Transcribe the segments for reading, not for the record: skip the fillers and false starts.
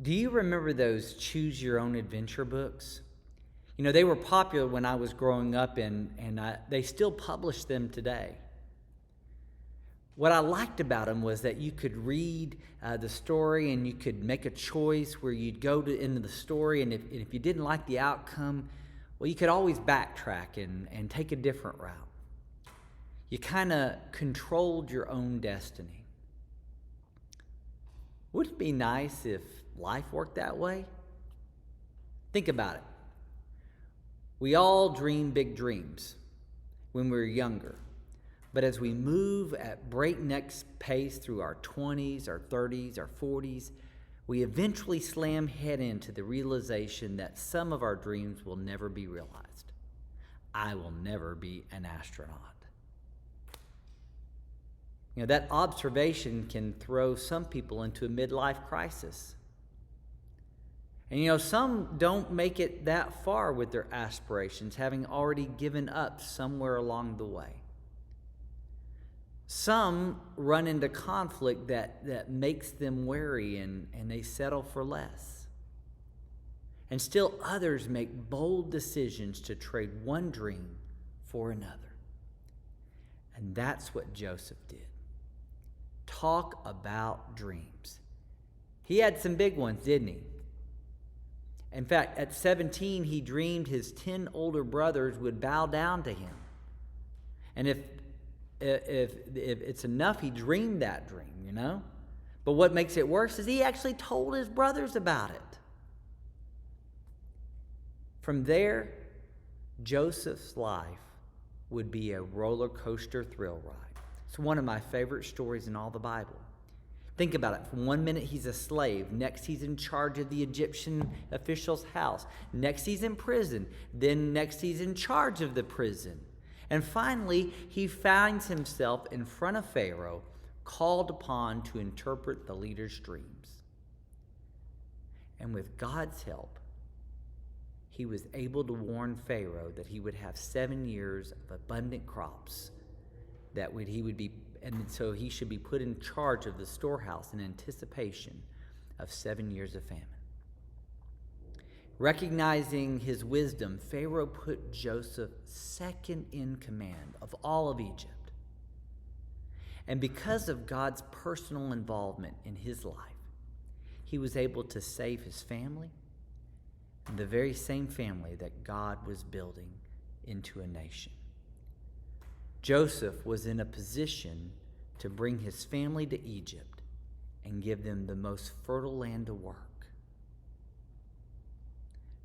Do you remember those choose your own adventure books? They were popular when I was growing up, and they still publish them today. What I liked about them was that you could read the story and you could make a choice where you'd go into the story, and if you didn't like the outcome, well, you could always backtrack and take a different route. You kind of controlled your own destiny. Wouldn't it be nice if life worked that way? Think about it. We all dream big dreams when we were younger. But as we move at breakneck pace through our 20s, our 30s, our 40s, we eventually slam head into the realization that some of our dreams will never be realized. I will never be an astronaut. That observation can throw some people into a midlife crisis. And some don't make it that far with their aspirations, having already given up somewhere along the way. Some run into conflict that makes them wary and they settle for less. And still others make bold decisions to trade one dream for another. And that's what Joseph did. Talk about dreams. He had some big ones, didn't he? In fact, at 17, he dreamed his 10 older brothers would bow down to him. And if it's enough, he dreamed that dream, But what makes it worse is he actually told his brothers about it. From there, Joseph's life would be a roller coaster thrill ride. It's one of my favorite stories in all the Bible. Think about it. From one minute he's a slave. Next he's in charge of the Egyptian official's house. Next he's in prison. Then next he's in charge of the prison. And finally, he finds himself in front of Pharaoh, called upon to interpret the leader's dreams. And with God's help, he was able to warn Pharaoh that he would have 7 years of abundant crops, and so he should be put in charge of the storehouse in anticipation of 7 years of famine. Recognizing his wisdom, Pharaoh put Joseph second in command of all of Egypt. And because of God's personal involvement in his life, he was able to save his family, and the very same family that God was building into a nation. Joseph was in a position to bring his family to Egypt and give them the most fertile land to work.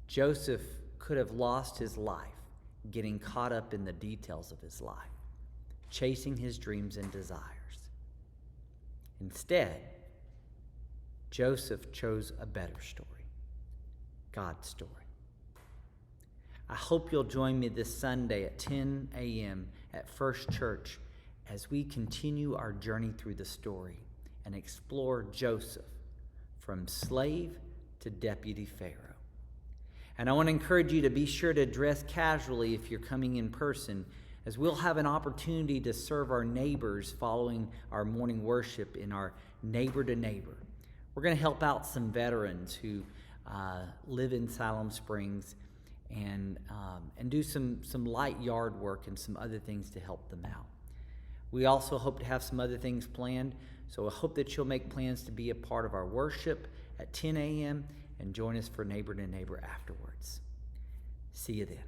Joseph could have lost his life getting caught up in the details of his life, chasing his dreams and desires. Instead, Joseph chose a better story, God's story. I hope you'll join me this Sunday at 10 a.m. at First Church as we continue our journey through the story and explore Joseph from slave to deputy Pharaoh. And I want to encourage you to be sure to dress casually if you're coming in person, as we'll have an opportunity to serve our neighbors following our morning worship in our Neighbor to Neighbor. We're going to help out some veterans who live in Siloam Springs and do some light yard work and some other things to help them out. We also hope to have some other things planned, so I hope that you'll make plans to be a part of our worship at 10 a.m. and join us for Neighbor to Neighbor afterwards. See you then.